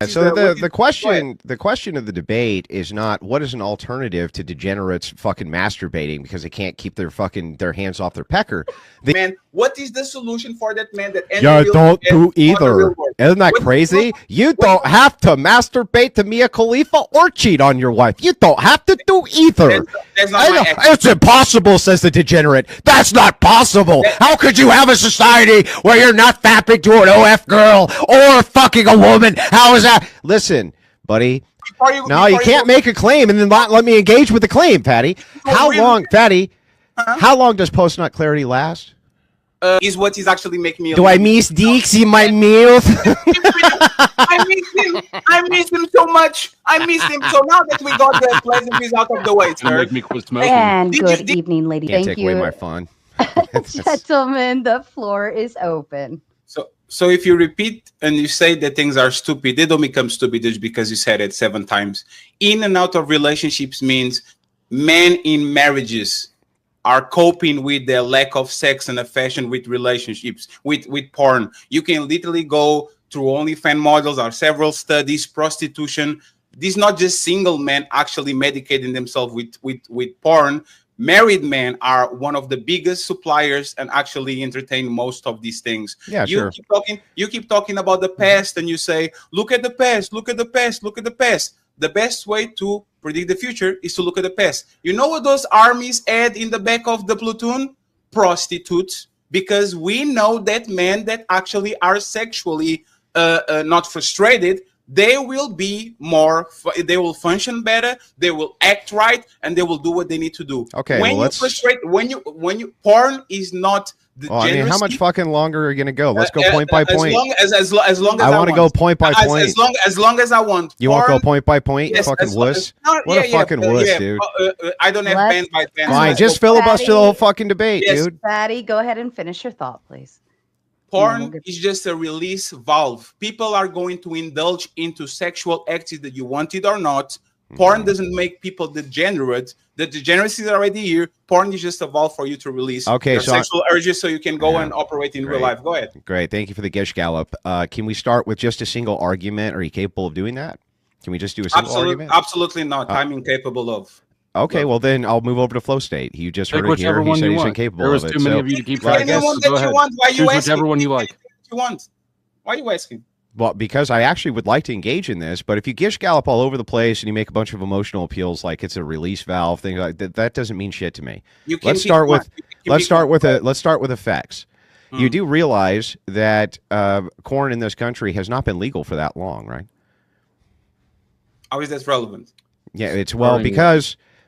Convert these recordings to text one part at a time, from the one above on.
So the question of the debate is not what is an alternative to degenerates fucking masturbating because they can't keep their hands off their pecker. Man, what is the solution for that man that don't do either. Isn't that crazy? You don't have to masturbate to Mia Khalifa or cheat on your wife. You don't have to do either. That's not it's impossible, says the degenerate. That's not possible. How could you have a society where you're not fapping to an OF girl or fucking a woman? How is that? Listen, buddy. You can't make a claim and then not let me engage with the claim, Patty. How long, Patty? How long does post-nut clarity last? Is what is actually making me. Do I miss Deeks in my mouth? I miss him so much. I miss him. So now that we got the pleasantries out of the way, sir. Make me quit smoking. And good evening, ladies. Can't Thank take you. away my fun. Gentlemen, the floor is open. So if you repeat and you say that things are stupid, they don't become stupid just because you said it 7 times. In and out of relationships means men in marriages are coping with their lack of sex and affection with relationships, with porn. You can literally go through OnlyFans models or several studies, prostitution. These not just single men actually medicating themselves with porn. Married men are one of the biggest suppliers and actually entertain most of these things. Yeah, sure. You keep talking about the past and you say, look at the past, look at the past, look at the past. The best way to predict the future is to look at the past. You know what those armies add in the back of the platoon? Prostitutes. Because we know that men that actually are sexually not frustrated, they will be they will function better, they will act right, and they will do what they need to do. Okay, when you frustrate, when you porn is not the I mean, how much fucking longer are you gonna go? Let's go point by point. As long as I want to go point by point. As long as I want. You want to go point by point? Yes, fucking wuss. What a fucking wuss, dude. I don't have band by band. Fine, just filibuster the whole fucking debate, dude. Patty, go ahead and finish your thought, please. Porn is just a release valve. People are going to indulge into sexual acts that you want it or not. Porn doesn't make people degenerate. The degeneracy is already here. Porn is just a valve for you to release your sexual urges so you can go and operate in real life. Go ahead. Great. Thank you for the Gish Gallop. Can we start with just a single argument? Are you capable of doing that? Can we just do a single argument? Absolutely not. I'm incapable of. Okay, well then I'll move over to flow state. You just heard it here. He said he's incapable of it. There was too many of you to keep track. Go ahead. Choose whichever one you like. Why are you asking? Well, because I actually would like to engage in this, but if you gish gallop all over the place and you make a bunch of emotional appeals like it's a release valve, things like that, that doesn't mean shit to me. Let's start with effects. You do realize that corn in this country has not been legal for that long, right? How is that relevant? Yeah, it's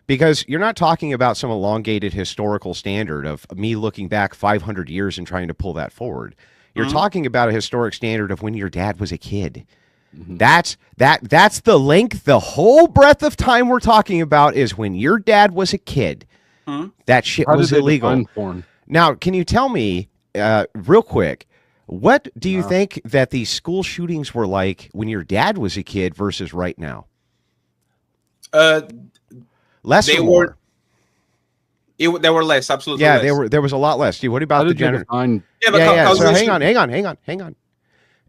because you're not talking about some elongated historical standard of me looking back 500 years and trying to pull that forward. You're talking about a historic standard of when your dad was a kid. That's the length, the whole breadth of time we're talking about is when your dad was a kid. That shit was illegal. Now, can you tell me real quick, what do you think that these school shootings were like when your dad was a kid versus right now? Less or more? They were less, absolutely. Yeah, less. There was a lot less. Dude, what about the gender? Yeah. So hang on.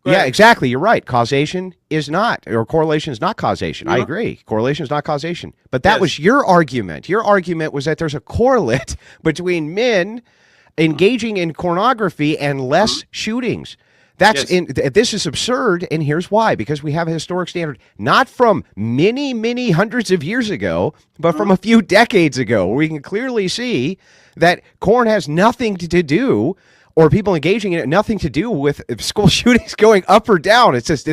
Yeah, exactly. You're right. Causation is not, or correlation is not causation. I agree. Correlation is not causation. But that was your argument. Your argument was that there's a correlate between men engaging in pornography and less shootings. This is absurd, and here's why. Because we have a historic standard, not from many, many hundreds of years ago, but from a few decades ago, where we can clearly see that corn has nothing to do, or people engaging in it, nothing to do with school shootings going up or down. It's just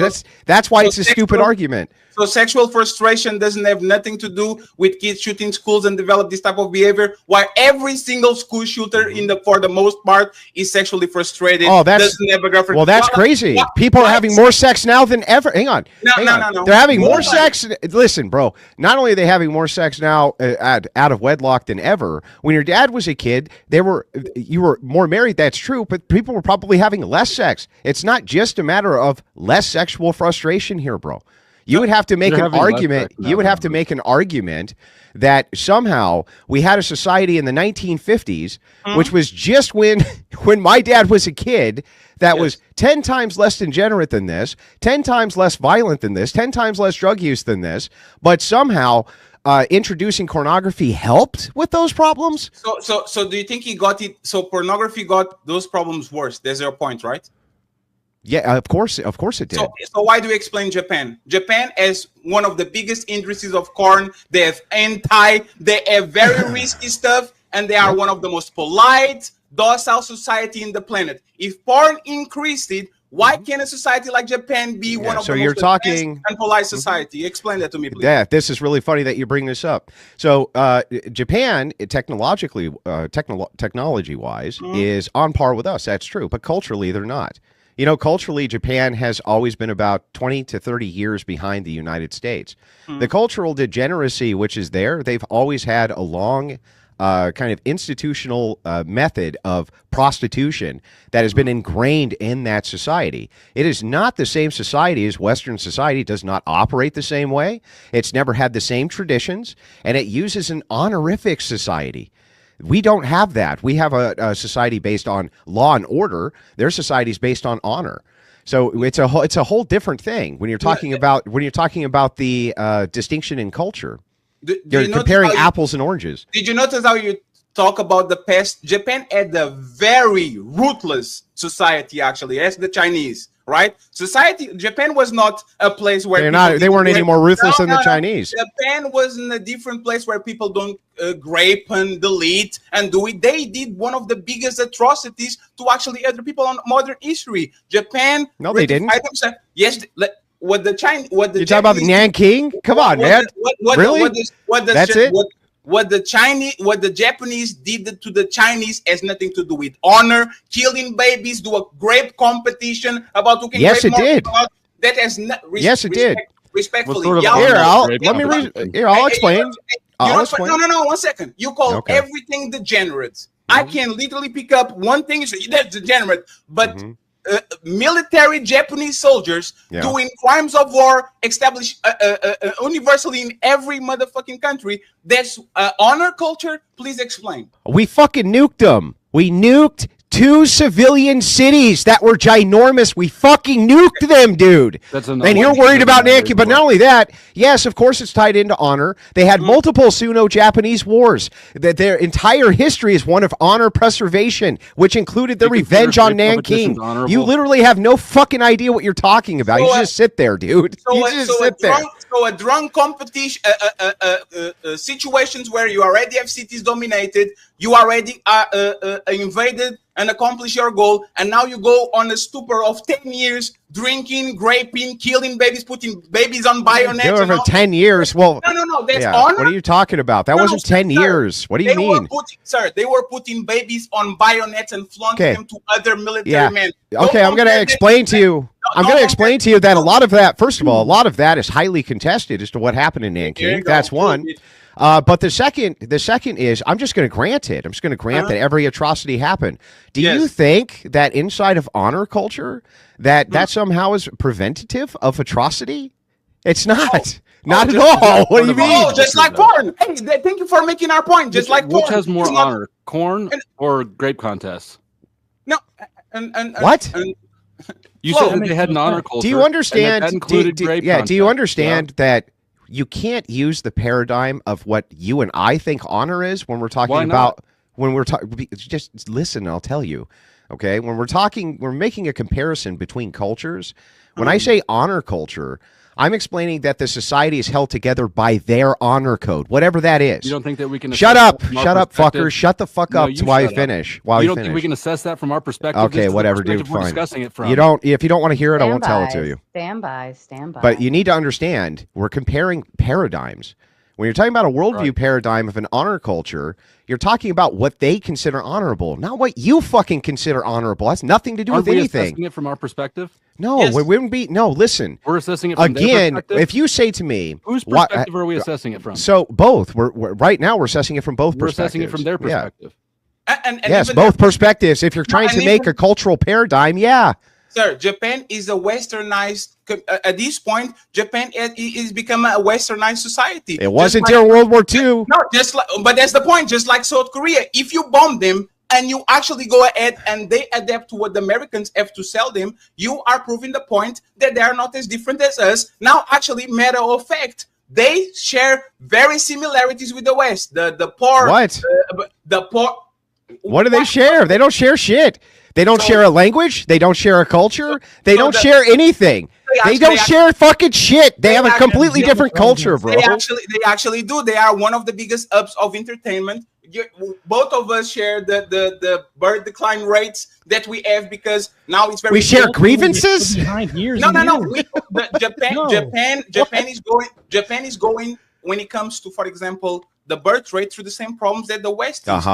that's why it's a stupid argument. So sexual frustration doesn't have nothing to do with kids shooting schools and develop this type of behavior. While every single school shooter for the most part is sexually frustrated. Oh, doesn't have a girlfriend. Well, that's crazy. People are having more sex now than ever. Hang on. No. They're having more sex. Listen, bro. Not only are they having more sex now out of wedlock than ever. When your dad was a kid, you were more married. That's true, but people were probably having less sex. It's not just a matter of less sexual frustration here, bro. You would have to make They're an having less argument. sex now You would have to than make an argument that somehow we had a society in the 1950s, which was just when my dad was a kid, that was 10 times less degenerate than this, 10 times less violent than this, 10 times less drug use than this, but somehow introducing pornography helped with those problems. So do you think he got it? So pornography got those problems worse. There's your point, right? Yeah, of course it did. So why do you explain Japan? Japan as one of the biggest industries of corn. They have they have very risky stuff, and they are one of the most polite, docile society in the planet. If porn increased it, why can't a society like Japan be one of the most advanced and polite society? Explain that to me, please. Yeah, this is really funny that you bring this up. So Japan, technology-wise, is on par with us. That's true. But culturally, they're not. You know, culturally, Japan has always been about 20 to 30 years behind the United States. The cultural degeneracy, which is there, they've always had a long kind of institutional method of prostitution that has been ingrained in that society. It is not the same society as Western society. It does not operate the same way. It's never had the same traditions, and it uses an honorific society. We don't have that. We have a society based on law and order. Their society is based on honor. So it's a whole different thing when you're talking about the distinction in culture. You're comparing apples and oranges. Did you notice how you talk about the past? Japan had a very ruthless society, actually, as the Chinese, right? Japan was not a place where they weren't any more ruthless than the Chinese. Japan was in a different place where people don't grape and delete and do it. They did one of the biggest atrocities to actually other people on modern history. Japan. No, they didn't. Yes. What the Chinese? What the you talking about the Nanking? Come on, man. Really? That's it. What the Japanese did to the Chinese has nothing to do with honor. Killing babies, do a grape competition about who can. Yes, it did. That has not. Yes, it did. Respectfully, I'll explain. No, 1 second. You call everything degenerate. I can literally pick up one thing and say that's degenerate, but. Military Japanese soldiers doing crimes of war established universally in every motherfucking country. That's honor culture. Please explain. We fucking nuked them. We nuked 2 civilian cities that were ginormous. We fucking nuked them, dude. And you're worried about Nanking. But not only that, yes, of course it's tied into honor. They had multiple Sino-Japanese wars. Their entire history is one of honor preservation, which included the revenge on Nanking. You literally have no fucking idea what you're talking about. You just sit there, dude. You just sit there. So a drunk competition, situations where you already have cities dominated, you already invaded and accomplish your goal, and now you go on a stupor of 10 years drinking, raping, killing babies, putting babies on bayonets. Over 10 years. Well, no, that's honor. What are you talking about? That wasn't 10 years. What do you mean? They were putting babies on bayonets and flaunting them to other military men. Okay, I'm going to explain to you. I'm going to explain to you that a lot of that, first of all, a lot of that is highly contested as to what happened in Nanking. That's one. But the second is, I'm just going to grant it. I'm just going to grant that every atrocity happened. Do you think that inside of honor culture that somehow is preventative of atrocity? It's not. Not at all. What do you mean? Oh, just like porn. Hey, thank you for making our point. Just like porn. Which has more honor, corn or grape contests? No. What? You said they had an honor culture. Do you understand? That included grape do you understand that you can't use the paradigm of what you and I think honor is when we're talking about just listen, I'll tell you. Okay, when we're making a comparison between cultures. When I say honor culture, I'm explaining that the society is held together by their honor code, whatever that is. You don't think that we can shut up, fucker, shut the fuck up while you finish. You don't think we can assess that from our perspective? Okay, whatever, dude. We're fine. discussing it from. If you don't want to hear it, I won't tell it to you. Stand by. But you need to understand, we're comparing paradigms. When you're talking about a worldview paradigm of an honor culture, you're talking about what they consider honorable, not what you fucking consider honorable. That's nothing to do with anything. Assessing it from our perspective? No, we wouldn't be. No, listen. We're assessing it from their perspective? If you say to me, whose perspective are we assessing it from? So both. We're right now we're assessing it from both perspectives. We're assessing it from their perspective. And yes, both perspectives. If you're trying to make a cultural paradigm, Sir, Japan is a westernized. At this point, Japan is become a westernized society. It wasn't Just during World War II. No, just like, but that's the point. Just like South Korea, if you bomb them and you actually go ahead and they adapt to what the Americans have to sell them, you are proving the point that they are not as different as us. Now, actually, matter of fact, they share very similarities with the West. The poor. What? The poor. What do they share? They don't share shit. They don't share a language. They don't share a culture. They don't share anything. They don't share fucking shit. They have a completely different culture, bro. They actually do. They are one of the biggest hubs of entertainment. Both of us share the birth decline rates that we have because now it's very. We share grievances. No. Japan is going when it comes to, for example, the birth rate through the same problems that the West is.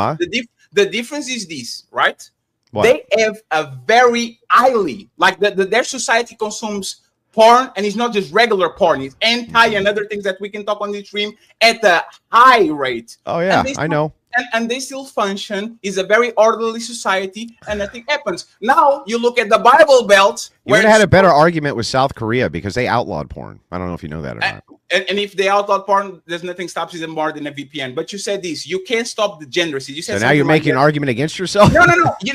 The difference is this, right? What? They have a very highly, like their society consumes porn, and it's not just regular porn, it's anti and other things that we can talk on the stream at a high rate. Oh yeah, I know. And they still function. Is a very orderly society, and nothing happens. Now you look at the Bible Belt. You would have had a better argument with South Korea because they outlawed porn. I don't know if you know that or not. And if they outlawed porn, there's nothing stops them more than a VPN. But you said this: you can't stop the degeneracy. You said so now you're making an argument against yourself. No. You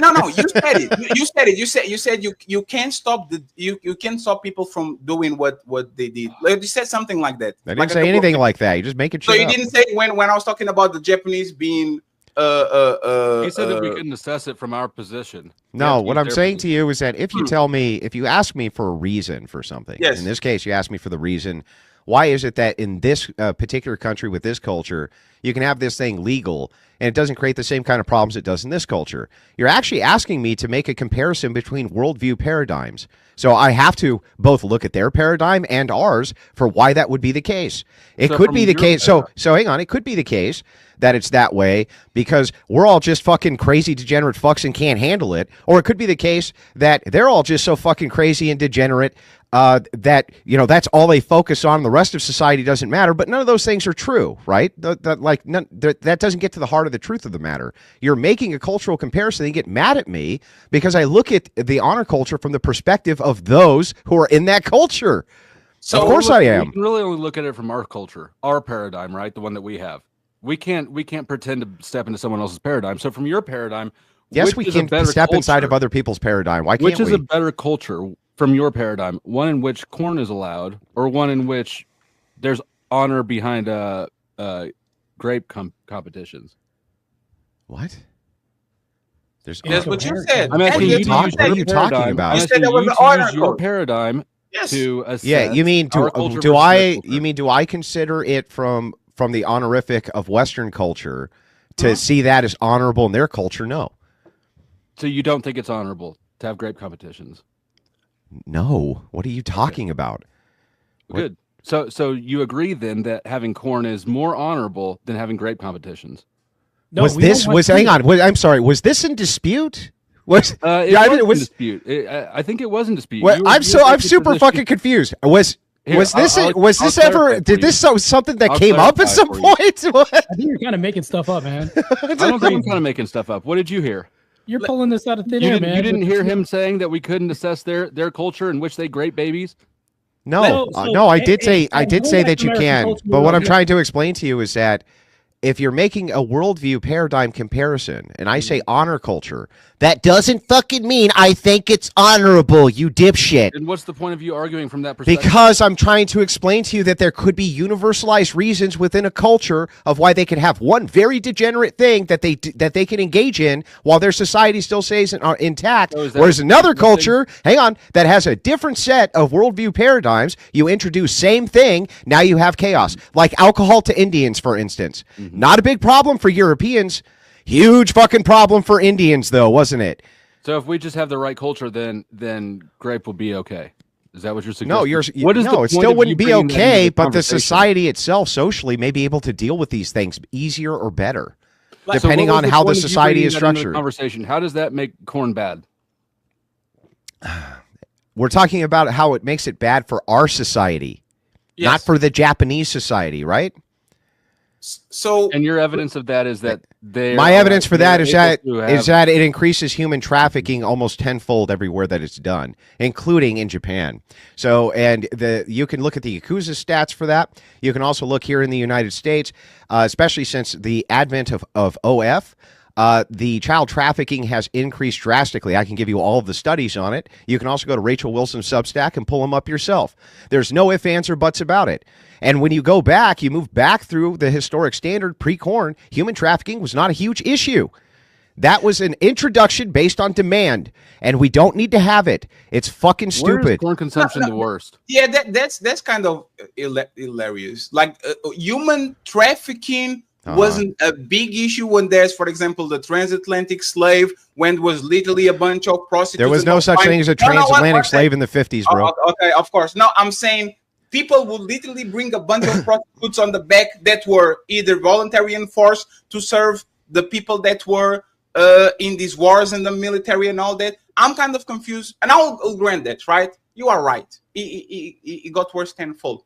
said it. You said it. You said you can't stop you can't stop people from doing what they did. Like, you said something like that. I didn't say anything like that. You just make it. So you didn't say when I was talking about the Japanese being. He said that we couldn't assess it from our position. No, what I'm saying to you is that if you tell me, if you ask me for a reason for something, yes. In this case, you ask me for the reason, why is it that in this particular country with this culture, you can have this thing legal and it doesn't create the same kind of problems it does in this culture? You're actually asking me to make a comparison between worldview paradigms. So I have to both look at their paradigm and ours for why that would be the case. It could be the case. So hang on. It could be the case that it's that way because we're all just fucking crazy, degenerate fucks and can't handle it. Or it could be the case that they're all just so fucking crazy and degenerate that, you know, that's all they focus on. The rest of society doesn't matter. But none of those things are true, right? That doesn't get to the heart of the truth of the matter. You're making a cultural comparison and you get mad at me because I look at the honor culture from the perspective of those who are in that culture. So of course I am. We can really only look at it from our culture, our paradigm, right? The one that we have. We can't pretend to step into someone else's paradigm. So from your paradigm, yes, we can step inside of other people's paradigm. Why can't we? Which is a better culture from your paradigm? One in which corn is allowed, or one in which there's honor behind grape competitions? What? That's what you said. I'm asking you what are you talking about? You said that was the honor your paradigm to assess. Yeah, you mean do I consider it from the honorific of Western culture to see that as honorable in their culture? No. So you don't think it's honorable to have grape competitions? No. What are you talking about? Good. So you agree then that having corn is more honorable than having grape competitions? No, hang on. I'm sorry. Was this in dispute? Was it was in dispute? I think it was in dispute. Well, I'm super fucking confused. Was this something that came up at some point? What? I think you're kind of making stuff up, man. I don't think I'm kind of making stuff up. What did you hear? You're pulling this out of thin air, man. You didn't hear him saying that we couldn't assess their culture in which they grape babies? No, I did say that you can. But what I'm trying to explain to you is that if you're making a worldview paradigm comparison, and I say honor culture, that doesn't fucking mean I think it's honorable, you dipshit. And what's the point of you arguing from that perspective? Because I'm trying to explain to you that there could be universalized reasons within a culture of why they can have one very degenerate thing that they can engage in while their society still stays intact, whereas another culture, that has a different set of worldview paradigms, you introduce same thing, now you have chaos. Like alcohol to Indians, for instance. Not a big problem for Europeans. Huge fucking problem for Indians, though, wasn't it? So if we just have the right culture, then grape will be okay. Is that what you're suggesting? No, it still wouldn't be okay, but the society itself socially may be able to deal with these things easier or better, depending on how the society is structured. Conversation. How does that make corn bad? We're talking about how it makes it bad for our society, not for the Japanese society, right? So And your evidence of that is that they. My evidence for that is that have it increases human trafficking almost tenfold everywhere that it's done, including in Japan. So, and you can look at the Yakuza stats for that. You can also look here in the United States, especially since the advent of OF. The child trafficking has increased drastically. I can give you all of the studies on it. You can also go to Rachel Wilson's Substack and pull them up yourself. There's no ifs, ands, or buts about it. And when you go back, you move back through the historic standard pre-corn, human trafficking was not a huge issue. That was an introduction based on demand, and we don't need to have it. It's fucking Where is stupid. corn consumption the worst? yeah, that's kind of hilarious. Like human trafficking wasn't a big issue when there's, for example, the transatlantic slave, when it was literally a bunch of prostitutes. There was no such thing as a transatlantic slave in the 50s, bro. Okay, of course. No, I'm saying people would literally bring a bunch of prostitutes on the back that were either voluntary and forced to serve the people that were in these wars and the military and all that. I'm kind of confused, and I'll grant that, right? You are right. It got worse tenfold.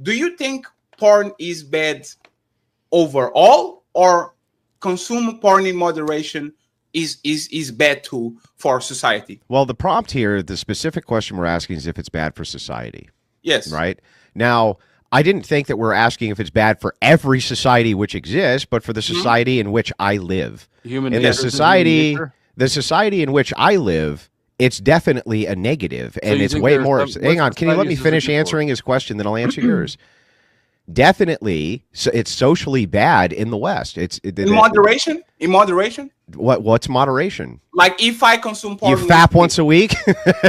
Do you think porn is bad overall, or consume porn in moderation is bad too for society? Well, the prompt here, the specific question we're asking is if it's bad for society. Yes. Right? Now, I didn't think that we're asking if it's bad for every society which exists, but for the society in which I live. Human In nature the is society, human nature? the society in which I live, it's definitely a negative, and you it's think way there's more. some- Hang what on, can you let me societies is it finish good for? answering his question? Then I'll answer yours. Definitely, so it's socially bad in the West. In moderation? In moderation? What's moderation? Like if I consume porn, You fap once a week?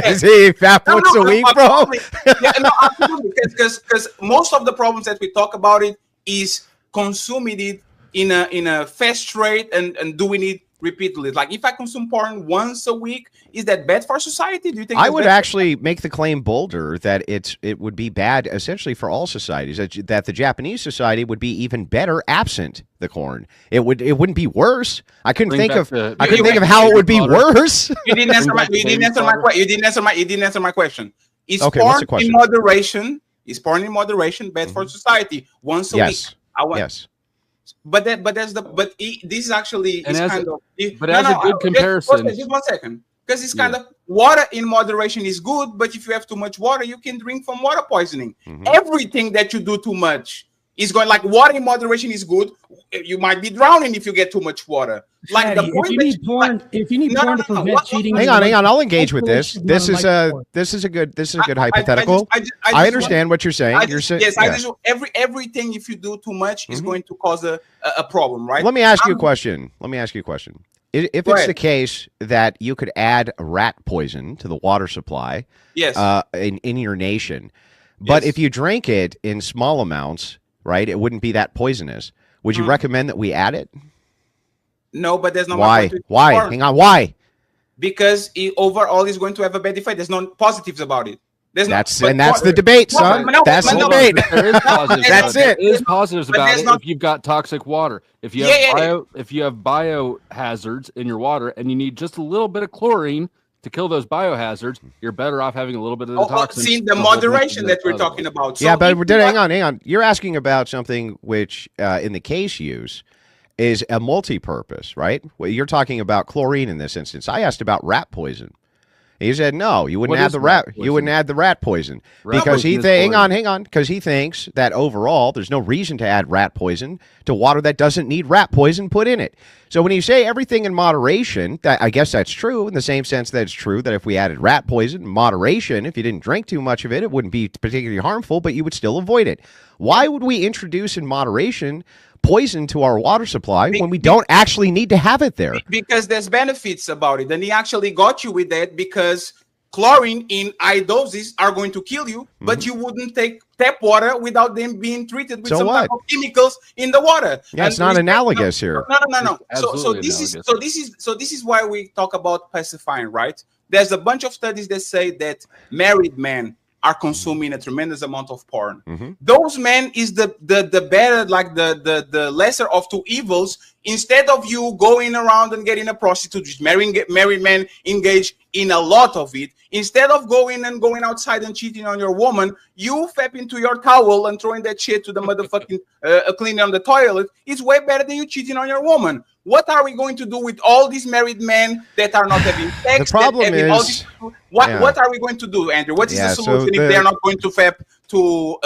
Is he fap once a week, bro? absolutely. Yeah, no, absolutely. Because most of the problems that we talk about it is consuming it in a fast rate and doing it repeatedly. Like if I consume porn once a week, is that bad for society? Do you think I it's would bad? actually make the claim bolder that it would be bad essentially for all societies. That the Japanese society would be even better absent the corn. It wouldn't be worse. I couldn't Bring think back of the- I couldn't You- think of how it would be Water. worse. You didn't answer my. back the You didn't baby answer my powder. question. You didn't answer my question. Is Okay, what's the porn in question? moderation? Is porn in moderation bad for society? Once a Yes. week. I want. Yes. But this is actually And is as kind a- of. but as a good comparison- Just 1 second, because it's kind of water in moderation is good, but if you have too much water, you can drink from water poisoning. Everything that you do too much is going like water in moderation is good. You might be drowning if you get too much water. Like the Shadi, point if you that need porn, if you need No, porn no, to no, prevent what- cheating, Hang on. I'll engage with this. This is a good hypothetical. I understand what you're saying. You're saying yes. I just everything. If you do too much, is going to cause a problem, right? Let me ask you a question. If Go it's ahead. the case that you could add rat poison to the water supply, Yes. in your nation, but Yes. if you drank it in small amounts, right, it wouldn't be that poisonous. Would you recommend that we add it? No, but there's no. my Why? point with Why? porn. Hang on. Why? Because it overall is going to have a bad effect. There's no positives about it. There's That's no, the debate, son. That's the no, debate. There is positives. That's about it. There is positives But about there's it not- if you've got toxic water. If you Yeah, have yeah, if you have biohazards in your water and you need just a little bit of chlorine to kill those biohazards, you're better off having a little bit of the toxins. See the to hold moderation them that we're otherwise. talking about. So Yeah, but if you hang on. You're asking about something which, in the case use, is a multi-purpose, right? Well, you're talking about chlorine in this instance. I asked about rat poison. He said no, you wouldn't What add is the rat rat. poison? You wouldn't add the rat poison Rat because poison is hang chlorine. on, because he thinks that overall there's no reason to add rat poison to water that doesn't need rat poison put in it. So when you say everything in moderation, that I guess that's true in the same sense that it's true that if we added rat poison in moderation, if you didn't drink too much of it, it wouldn't be particularly harmful, but you would still avoid it. Why would we introduce in moderation poison to our water supply when we don't actually need to have it there? because there's benefits about it, and he actually got you with that because chlorine in high doses are going to kill you, but you wouldn't take tap water without them being treated with So some what? type of chemicals in the water. Yeah, it's And not we- analogous here. No. So Absolutely this is why we talk about pacifying, right? There's a bunch of studies that say that married men are consuming a tremendous amount of porn. Mm-hmm. Those men is the better, like the lesser of two evils. Instead of you going around and getting a prostitute, just married men engaged in a lot of it. Instead of going outside and cheating on your woman, you fap into your towel and throwing that shit to the motherfucking cleaner on the toilet. It's way better than you cheating on your woman. What are we going to do with all these married men that are not having sex? The problem is, what are we going to do, Andrew? What is the solution if they are not going to fap to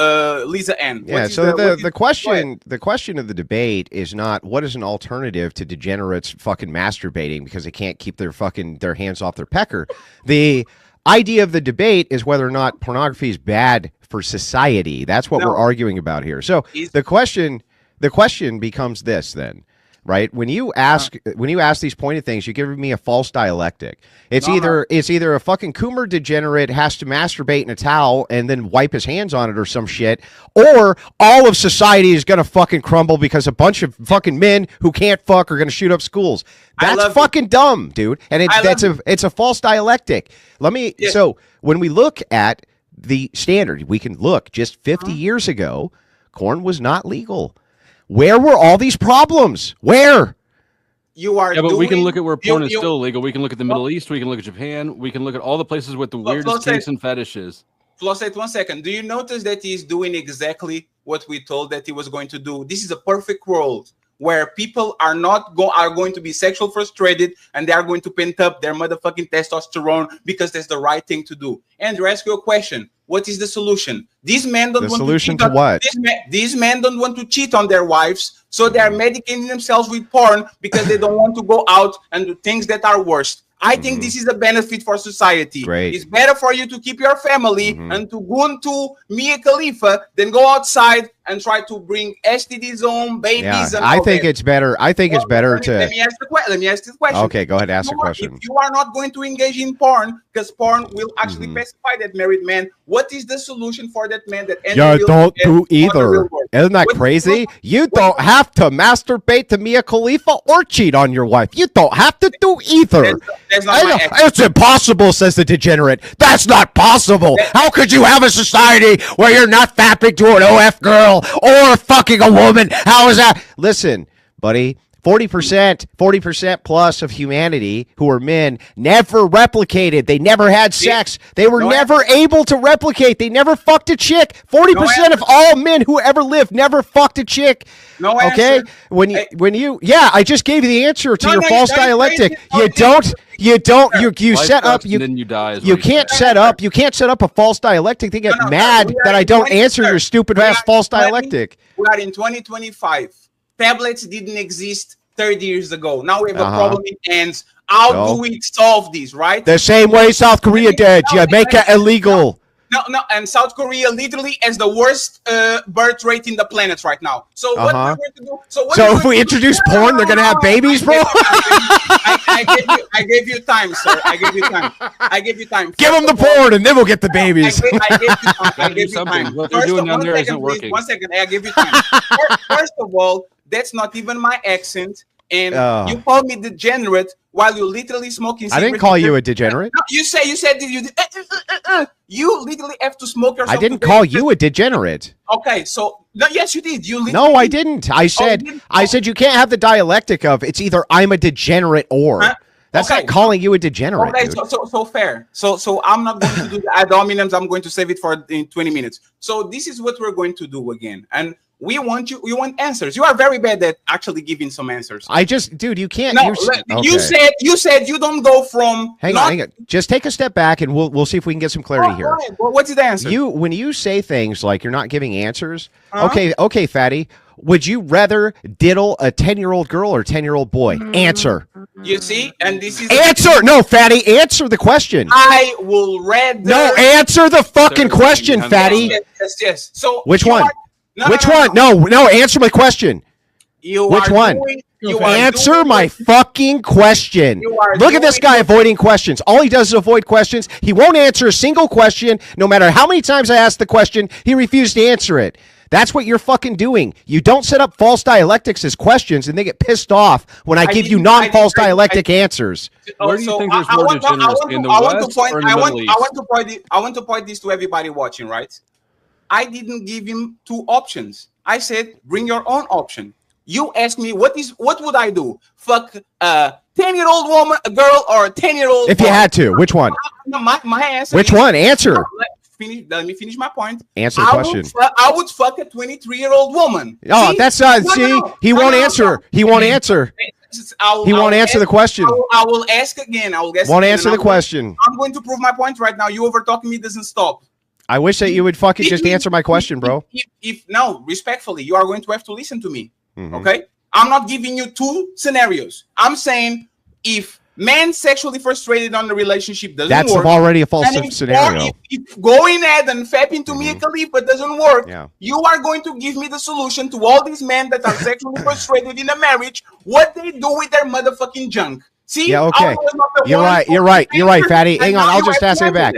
Lisa Ann? Yeah. So the question of the debate is not what is an alternative to degenerates fucking masturbating because they can't keep their hands off their pecker. The idea of the debate is whether or not pornography is bad for society. That's what we're arguing about here. So the question becomes this then. Right? When you ask these pointed things, you give me a false dialectic. It's either a fucking Coomer degenerate has to masturbate in a towel and then wipe his hands on it or some shit, or all of society is gonna fucking crumble because a bunch of fucking men who can't fuck are gonna shoot up schools. That's fucking dumb, dude. And it's a false dialectic. So when we look at the standard, we can look just 50 years ago, corn was not legal. Where were all these problems? Where? But we can look at where porn is still illegal. We can look at the Middle East. We can look at Japan. We can look at all the places with the weirdest kinks and fetishes. Flosette, 1 second. Do you notice that he's doing exactly what we told that he was going to do? This is a perfect world where people are going to be sexual frustrated and they are going to pent up their motherfucking testosterone because that's the right thing to do. Andrew, ask you a question. What is the solution? These men don't want to cheat on what? These men don't want to cheat on their wives, so they are medicating themselves with porn because they don't want to go out and do things that are worse. I think this is a benefit for society. Great. It's better for you to keep your family and to go into Mia Khalifa than go outside and try to bring STDs home, babies. And I think it's better. I think it's better to. Let me ask the question. Okay, go ahead. Ask the question. If you are not going to engage in porn, because porn will actually pacify that married man, what is the solution for that man that? Don't do either. Isn't that crazy? You don't have to masturbate to Mia Khalifa or cheat on your wife. You don't have to do either. It's impossible, says the degenerate. That's not possible. How could you have a society where you're not fapping to an OF girl or fucking a woman? How is that? Listen, buddy, 40% plus of humanity who are men never replicated. They never had sex. They were never able to replicate. They never fucked a chick. 40% of all men who ever lived never fucked a chick. Okay? I just gave you the answer to your false dialectic. You can't set up a false dialectic. They get mad that I don't answer your stupid ass false dialectic. We are in 2025. Tablets didn't exist 30 years ago. Now we have a problem in hands. How do we solve this, right? The same way South Korea did. You make it illegal. No, and South Korea literally has the worst birth rate in the planet right now. So what we're going to do? So if we introduce porn, they're gonna have babies, bro. I gave you time, sir. I gave you time. Give them the porn, and then we'll get the babies. I gave you time. What they're doing down there isn't working. 1 second. I gave you time. First of all, that's not even my accent. And you call me degenerate while you're literally smoking cigarettes. I didn't call you a degenerate. No, you said you literally have to smoke yourself. I didn't call you a degenerate. Okay, so yes, you did. No, I didn't. I said you can't have the dialectic of it's either I'm a degenerate or. That's not calling you a degenerate. Okay, so fair. So I'm not going to do the ad hominems. I'm going to save it for in 20 minutes. So this is what we're going to do again. And we want answers. You are very bad at actually giving some answers. Dude, you can't. No, you said you don't go from. Hang on. Just take a step back, and we'll see if we can get some clarity here. Right. Well, what's the answer? When you say things like you're not giving answers. Okay, fatty. Would you rather diddle a 10-year-old girl or a 10-year-old boy? Answer. You see, and this is answer. No, fatty. Answer the question. I will rather. No, answer the fucking question, fatty. Yes. So which one? Which one? No. Answer my question. Which one? Answer my fucking question. Look at this guy avoiding questions. All he does is avoid questions. He won't answer a single question. No matter how many times I ask the question, he refused to answer it. That's what you're fucking doing. You don't set up false dialectics as questions, and they get pissed off when I give you non-false dialectic answers. Where do you think there's more degeneracy, in the West or in the Middle East? I want to point this to everybody watching, right? I didn't give him 2 options. I said, bring your own option. You asked me, what would I do? Fuck a 10-year-old woman, a girl, or a 10-year-old If you had to, which one? My answer Which one? Answer. Let me finish my point. Answer the question. I would fuck a 23-year-old woman. Oh, See? that's not. He won't answer. He won't answer. He won't answer the question. I will ask again. I will ask. Won't answer the question. I'm going to prove my point right now. You over talking me doesn't stop. I wish that you would fucking just answer my question, bro. If no, respectfully, you are going to have to listen to me. Mhm. Okay? I'm not giving you 2 scenarios. I'm saying if man sexually frustrated on the relationship doesn't That's work, already a false and scenario. if going ahead and fap into Mia Khalifa doesn't work, Yeah. you are going to give me the solution to all these men that are sexually frustrated in a marriage, what they do with their motherfucking junk. See? Yeah, okay. You're right, Fatty. Hang on, I'll just ask it back.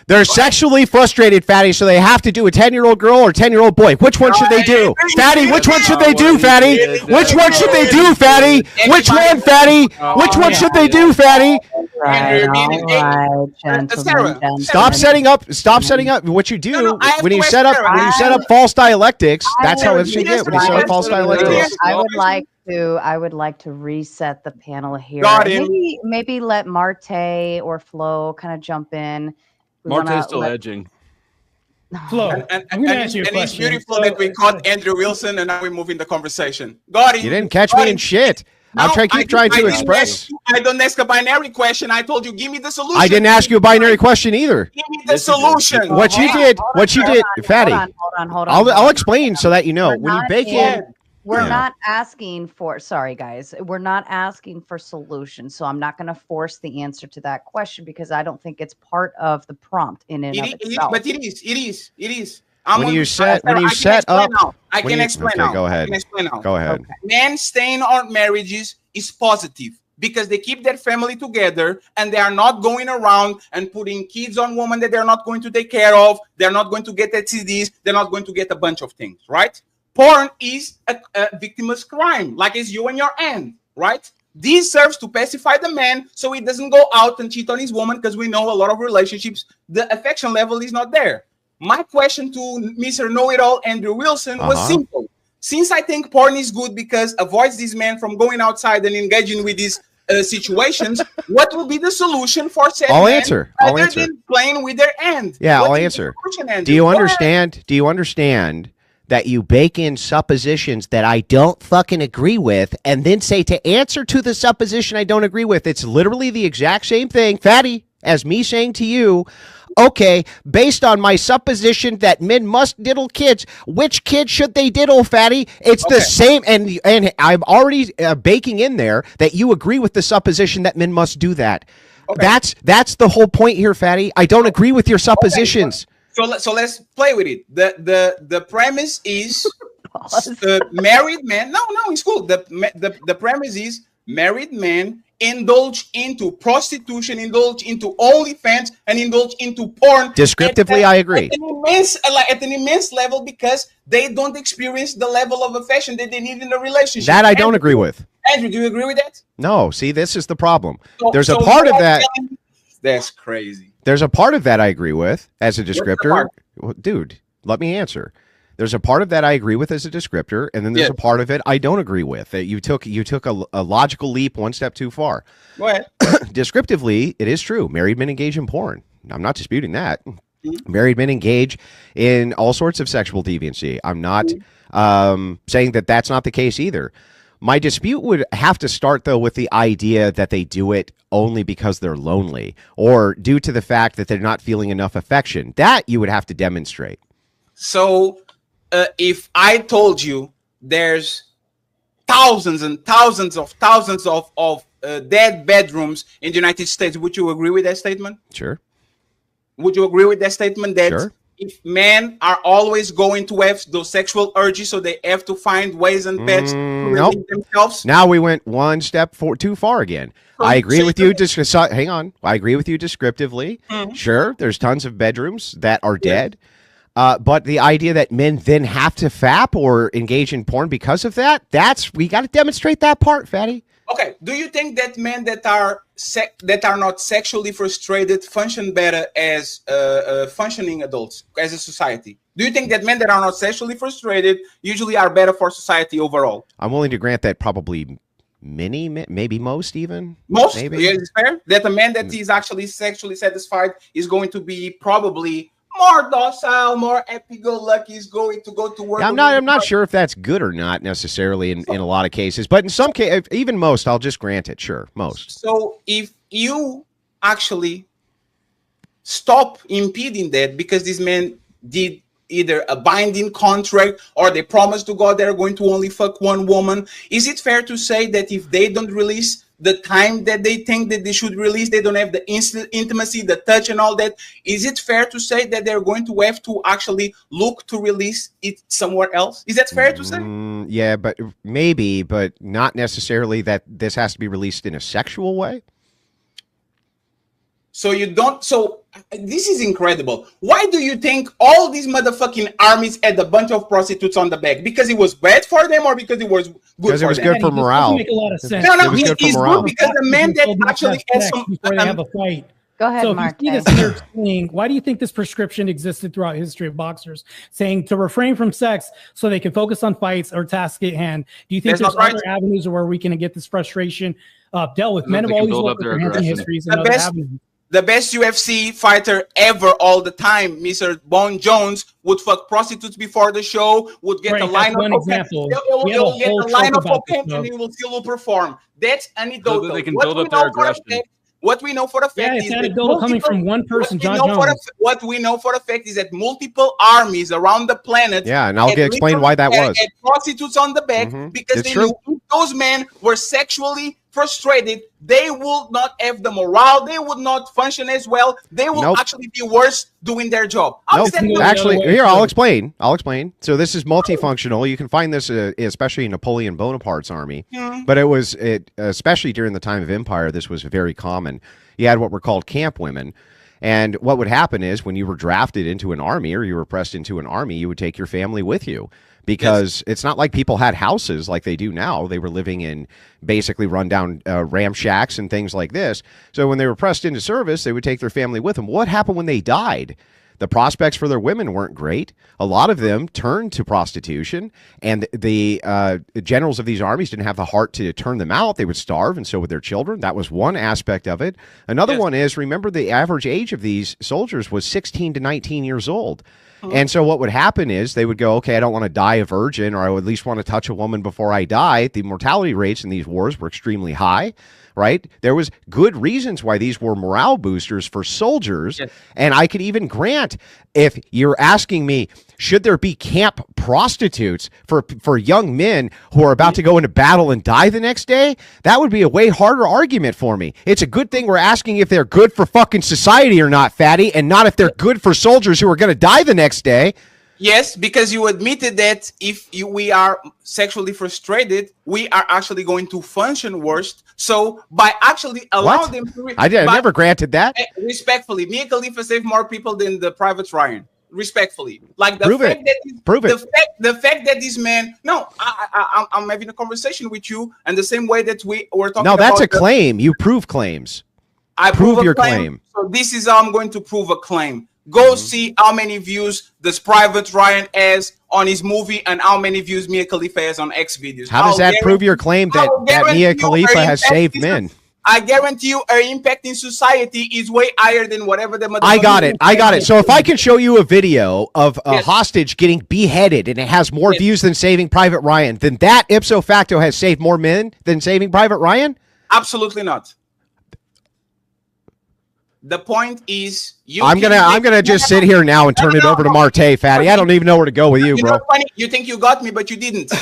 They're sexually frustrated, Fatty, so they have to do a 10-year-old girl or a 10-year-old boy. Which one should they do? Fatty, which one should they do, Fatty? Which one should they do, Fatty? Which one, Fatty? Which one should they do, Fatty? Stop setting up what you do when you set up false dialectics. That's how it should get when you set up false dialectics. I would like to reset the panel here. Got him. Maybe let Marte or Flo kind of jump in. Marte's still edging. Flo, And I'm gonna ask you a it's question. beautiful that we caught Andrew Wilson and now we're moving the conversation. Got it. You didn't catch me in shit. I'm trying to express. I don't ask a binary question. I told you, give me the solution. I didn't ask you a binary question either. Give me the solution. What you did, Fatty. Hold on. I'll explain so that you know. When you bake in, we're not asking for, sorry guys, we're not asking for solutions. So I'm not going to force the answer to that question because I don't think it's part of the prompt in and of itself. But it is. When you set up, I can explain now. Go ahead. Go ahead. Okay. Men staying on marriages is positive because they keep their family together and they are not going around and putting kids on women that they're not going to take care of. They're not going to get STDs. They're not going to get a bunch of things, right? Porn is a victimless crime, like it's you and your aunt, right? This serves to pacify the man so he doesn't go out and cheat on his woman because we know a lot of relationships, the affection level is not there. My question to Mr. Know-It-All, Andrew Wilson, was simple. Since I think porn is good because avoids these men from going outside and engaging with these situations, what will be the solution for said I'll men answer. rather than playing with their end? Yeah, What I'll is the answer. solution, Andrew? Do you Go ahead. understand? Do you understand that you bake in suppositions that I don't fucking agree with and then say to answer to the supposition I don't agree with? It's literally the exact same thing, Fatty, as me saying to you, okay, based on my supposition that men must diddle kids, which kid should they diddle, Fatty? It's the same, and I'm already baking in there that you agree with the supposition that men must do that. Okay. That's the whole point here, Fatty. I don't agree with your suppositions. Okay. So let's play with it. The premise is married men. No, it's cool. The premise is married men indulge into prostitution, indulge into OnlyFans, and indulge into porn. Descriptively, I agree. At an immense level because they don't experience the level of affection that they need in a relationship. That I don't agree with. Andrew, do you agree with that? No. See, this is the problem. There's a part of that. That's crazy. There's a part of that I agree with as a descriptor. Dude, let me answer. There's a part of that I agree with as a descriptor, and then there's a part of it I don't agree with. That you took a logical leap one step too far. Go ahead. Descriptively, it is true. Married men engage in porn. I'm not disputing that. Married men engage in all sorts of sexual deviancy. I'm not saying that that's not the case either. My dispute would have to start, though, with the idea that they do it only because they're lonely or due to the fact that they're not feeling enough affection. That you would have to demonstrate. So if I told you there's thousands and thousands of dead bedrooms in the United States, would you agree with that statement? Sure. Would you agree with that statement that Sure. if men are always going to have those sexual urges, so they have to find ways and paths to relieve themselves? Now we went one step too far again. I agree with you. Hang on. I agree with you descriptively. Sure, there's tons of bedrooms that are dead. But the idea that men then have to fap or engage in porn because of that, we got to demonstrate that part, Fatty. Okay. Do you think that men that are not sexually frustrated function better as functioning adults as a society? Do you think that men that are not sexually frustrated usually are better for society overall? I'm willing to grant that probably many, maybe most even. Most? Maybe. Yeah, it's fair that a man that is actually sexually satisfied is going to be probably more docile, more happy-go-lucky, is going to go to work. Yeah, I'm not sure if that's good or not necessarily in a lot of cases, but in some cases, even most, I'll just grant it. Sure, most. So if you actually stop impeding that because these men did either a binding contract or they promised to God they're going to only fuck one woman, is it fair to say that if they don't release the time that they think that they should release, they don't have the intimacy, the touch and all that, is it fair to say that they're going to have to actually look to release it somewhere else? Is that fair to say? Yeah, but maybe, but not necessarily that this has to be released in a sexual way. So you don't. So this is incredible. Why do you think all these motherfucking armies had a bunch of prostitutes on the back? Because it was bad for them, or because it was good because it was good for morale? Make a lot of sense. No, It was good for it's morale. good because the man that actually has some. before they have a fight. Go ahead, So Mark. if you see this here explaining, why do you think this prescription existed throughout history of boxers, saying to refrain from sex so they can focus on fights or tasks at hand? Do you think That's there's not right. other avenues where we can get this frustration dealt with? So Men that have they can always build looked up for their hands in aggression. histories The and other best- avenues. The best UFC fighter ever, all the time, Mr. Bone Jones, would fuck prostitutes before the show, would get Right, a that's line one of example. He'll We have a get whole a line talk of about this cocaine and stuff. he will still perform. That's anecdotal. So that they can What build we up know their for a aggression. fact- What we know for a fact Yeah, is it's that anecdotal coming from one person, John Jones. What we know for a fact is that multiple armies around the planet. Yeah, and I'll had explain why that literally was. had prostitutes on the back because It's they true. knew if those men were sexually frustrated, they would not have the morale, they would not function as well, they will Nope. actually be worse doing their job. Nope. Saying that- Actually, other way here, too. I'll explain. So this is multifunctional. You can find this especially in Napoleon Bonaparte's army, but especially during the time of empire, this was very common. You had what were called camp women. And what would happen is when you were drafted into an army or you were pressed into an army, you would take your family with you because it's not like people had houses like they do now. They were living in basically rundown ram shacks and things like this. So when they were pressed into service, they would take their family with them. What happened when they died? The prospects for their women weren't great. A lot of them turned to prostitution, and the generals of these armies didn't have the heart to turn them out. They would starve, and so would their children. That was one aspect of it. Another one is, remember, the average age of these soldiers was 16 to 19 years old. And so what would happen is they would go, okay, I don't want to die a virgin, or I would at least want to touch a woman before I die. The mortality rates in these wars were extremely high. Right? There was good reasons why these were morale boosters for soldiers. Yes. And I could even grant, if you're asking me, should there be camp prostitutes for young men who are about to go into battle and die the next day? That would be a way harder argument for me. It's a good thing we're asking if they're good for fucking society or not, Fatty, and not if they're good for soldiers who are going to die the next day. Yes, because you admitted that if we are sexually frustrated, we are actually going to function worse. So by actually allowing them to... I never granted that. Respectfully, Mia Khalifa saved more people than the Private Ryan. Respectfully. Like the Prove fact it. that Prove it. The fact that this man... No, I'm having a conversation with you, and the same way that we were talking about... No, that's a claim. You prove claims. I Prove a your claim. So this is how I'm going to prove a claim. Go see how many views does Private Ryan has on his movie and how many views Mia Khalifa has on X videos. How does that prove your claim that Mia Khalifa has saved men? I guarantee you her impact in society is way higher than whatever the I got it. So if I can show you a video of a hostage getting beheaded and it has more views than Saving Private Ryan, then that ipso facto has saved more men than Saving Private Ryan? Absolutely not. The point is, I'm gonna just sit here now and turn it over to Marte, Fatty. I don't even know where to go with you, bro. Funny, you think you got me, but you didn't.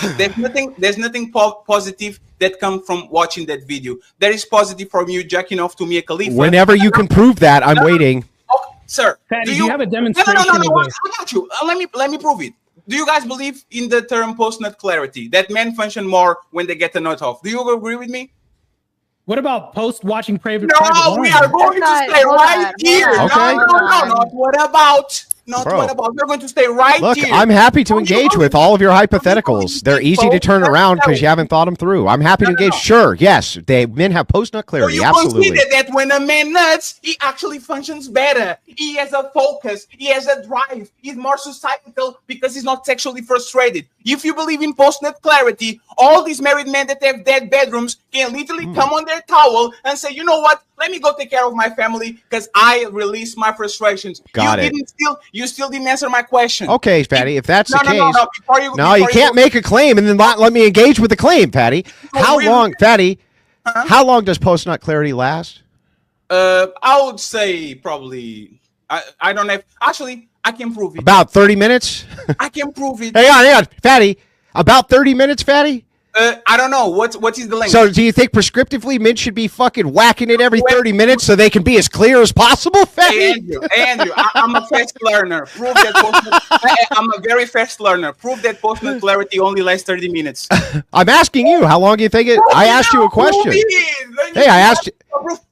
There's nothing positive that comes from watching that video. There is positive from you jacking off to Mia Khalifa. Whenever you can prove that, I'm waiting. Oh, sir, Fatty, do you have a demonstration? No. of this? I got you. Let me prove it. Do you guys believe in the term post-nut clarity, that men function more when they get a nut off? Do you agree with me? What about post-watching Private No, we are going to stay right here. Okay. No. What about not Bro. what about. We're going to stay right Look, here. I'm happy to Don't you engage believe with all of your Don't you hypotheticals. believe They're easy to people? turn around because No. you haven't thought them through. I'm happy to No, no, engage. no. Sure, yes, men have post-nut So clarity. you Absolutely. consider that when a man nuts, he actually functions better. He has a focus. He has a drive. He's more societal because he's not sexually frustrated. If you believe in post-nut clarity, all these married men that have dead bedrooms can literally come on their towel and say, you know what? Let me go take care of my family because I release my frustrations. Got it. You still didn't answer my question. Okay, Fatty, if that's the case, No. Before you can't make a claim and then not let me engage with the claim, Fatty. How really? long, Fatty? How long does post-nut clarity last? I would say probably. I don't have. Actually, I can prove it. About 30 minutes? I can prove it. Hang on, Fatty. About 30 minutes, Fatty? I don't know. What is the length? So do you think prescriptively men should be fucking whacking it every 30 minutes so they can be as clear as possible, Fatty? Hey, Andrew, I'm a fast learner. Prove that I'm a very fast learner. Prove that post-nut clarity only lasts 30 minutes. I'm asking you, how long do you think it? I asked you a question. Hey, I asked you.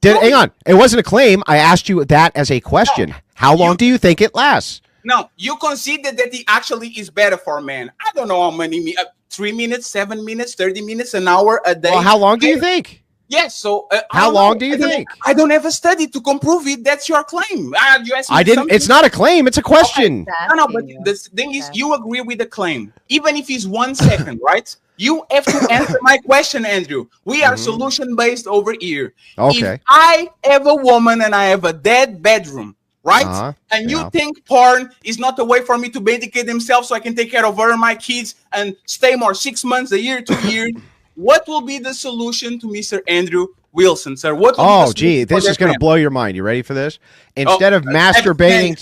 Hang on. It wasn't a claim. I asked you that as a question. How long do you think it lasts? No, you conceded that it actually is better for men. I don't know how many 3 minutes, 7 minutes, 30 minutes, an hour a day. Well, how long do you think? Yes. So how long do you think? I don't have a study to comprove it. That's your claim. You asked me I didn't. something. It's not a claim. It's a question. No, but the thing is, you agree with the claim, even if it's 1 second, right? You have to answer my question, Andrew. We are solution-based over here. Okay. If I have a woman and I have a dead bedroom, right? And you think porn is not a way for me to medicate themselves so I can take care of her and my kids and stay more 6 months, a year, 2 years. What will be the solution to Mr. Andrew Wilson, sir? What will be the this is going to blow your mind. You ready for this? Instead of masturbating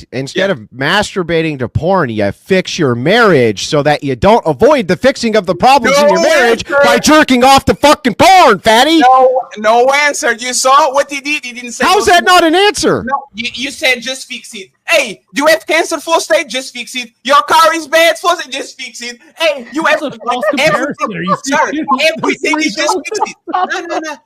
to porn, you fix your marriage so that you don't avoid the fixing of the problems in your marriage by jerking off to fucking porn, Fatty. No answer. You saw what he did. He didn't say. How's that not an answer? No, you said just fix it. Hey, do you have cancer, flow state? Just fix it. Your car is bad, flow state? Just fix it. Hey, you have everything is just fix it. No.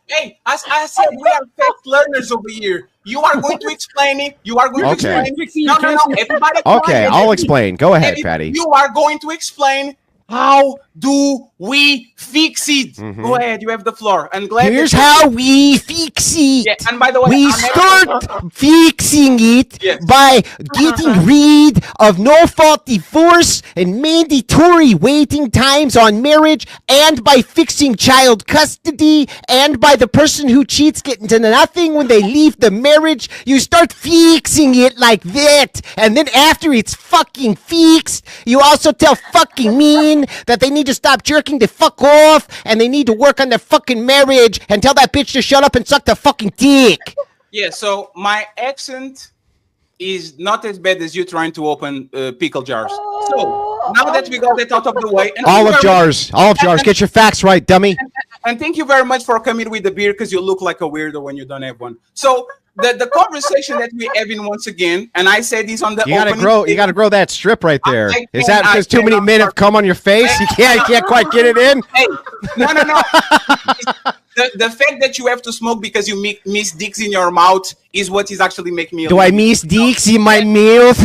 Hey, I said we are fast learners over here. You are going to explain it. You are going to explain it. No. Everybody. Okay, I'll explain. Go ahead, Patty. You are going to explain how do we fix it? Go ahead, you have the floor. I'm glad. Here's how we fix it. Yeah, and by the way, we start fixing it by getting rid of no-fault divorce and mandatory waiting times on marriage, and by fixing child custody, and by the person who cheats getting to nothing when they leave the marriage. You start fixing it like that, and then after it's fucking fixed, you also tell fucking men that they need to stop jerking the fuck off and they need to work on their fucking marriage, and tell that bitch to shut up and suck the fucking dick. Yeah, so my accent is not as bad as you trying to open pickle jars. So now that we got that out of the way, and Olive jars, get your facts right, dummy. And thank you very much for coming with the beer, because you look like a weirdo when you don't have one. So the conversation that we're having once again, and I said this on the you gotta grow that strip right there. Is that because too many men have come on your face? You can't quite get it in. Hey, no. The fact that you have to smoke because you miss dicks in your mouth is what is actually making me. Do I miss dicks in my mouth?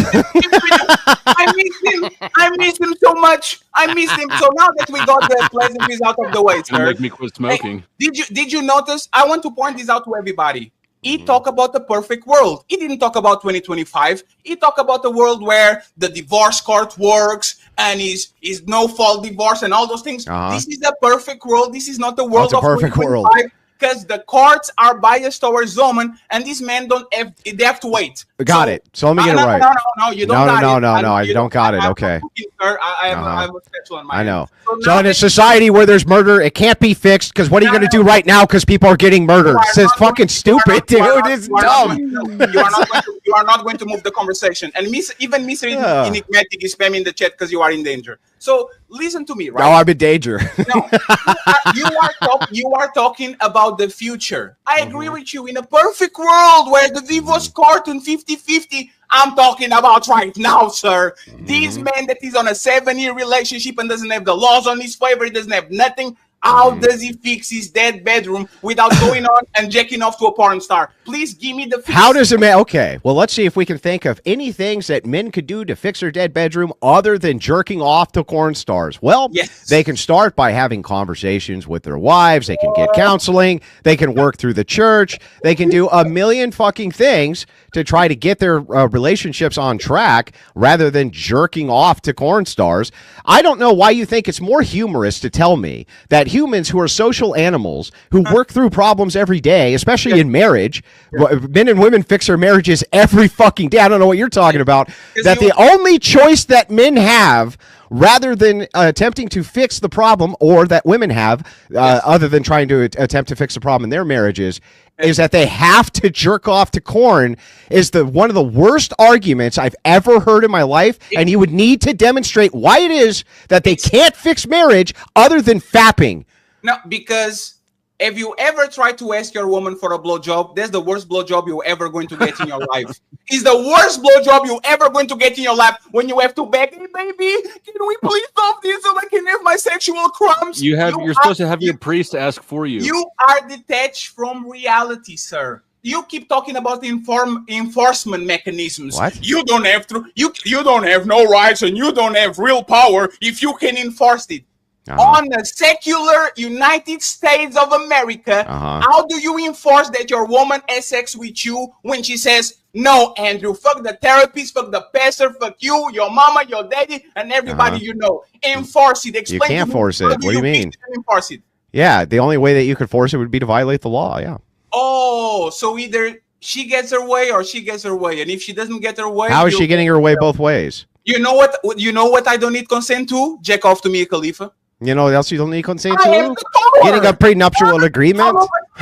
I miss him so much. I miss him. So now that we got the pleasantries out of the way, sir, make me quit smoking. Hey, did you notice? I want to point this out to everybody. He talked about the perfect world. He didn't talk about 2025. He talked about the world where the divorce court works and is no fault divorce and all those things. This is a perfect world. This is not the world of perfect world. Because the courts are biased towards women, and these men they have to wait. Got it. So let me get it right. No, you don't got it. No, you don't got it. Okay. I have a schedule on my I know. So in a society where there's murder, it can't be fixed, because what are you going to do right now because people are getting murdered? It's fucking stupid, dude. It's dumb. You are not going to move the conversation. And even Mr. Enigmatic is spamming the chat because you are in danger. So listen to me, right? No, I'm in danger. No, you are talking about the future. I agree with you. In a perfect world where the divorce court and 50-50, I'm talking about right now, sir. This man that is on a 7-year relationship and doesn't have the laws on his favor, he doesn't have nothing. How does he fix his dead bedroom without going on and jacking off to a porn star? Please give me the fix. How does a man? Okay, well, let's see if we can think of any things that men could do to fix their dead bedroom other than jerking off to porn stars. Well, Yes. they can start by having conversations with their wives. They can get counseling. They can work through the church. They can do a million fucking things to try to get their relationships on track rather than jerking off to porn stars. I don't know why you think it's more humorous to tell me that humans who are social animals who work through problems every day, especially in marriage, men and women fix their marriages every fucking day. I don't know what you're talking about. That the only choice that men have rather than attempting to fix the problem, or that women have, other than trying to attempt to fix the problem in their marriages, is that they have to jerk off to corn, is one of the worst arguments I've ever heard in my life. And you would need to demonstrate why it is that they can't fix marriage other than fapping. No, because if you ever try to ask your woman for a blowjob, that's the worst blowjob you're ever going to get in your life. It's the worst blowjob you're ever going to get in your life when you have to beg, hey, baby, can we please stop this so I can have my sexual crumbs? You're supposed to have your priest ask for you. You are detached from reality, sir. You keep talking about enforcement mechanisms. What? You don't have to. You don't have no rights and you don't have real power if you can enforce it. On the secular United States of America, how do you enforce that your woman has sex with you when she says, no, Andrew, fuck the therapist, fuck the pastor, fuck you, your mama, your daddy, and everybody you know. Enforce it. Explain You can't force it. What do you mean? Enforce it. Yeah, the only way that you could force it would be to violate the law. Yeah. Oh, so either she gets her way or she gets her way. And if she doesn't get her way, How is she getting her way both ways? You know what? You know what I don't need consent to? Jack off to me, Khalifa. You know what else you don't need consent I have to? the power. Getting a prenuptial agreement?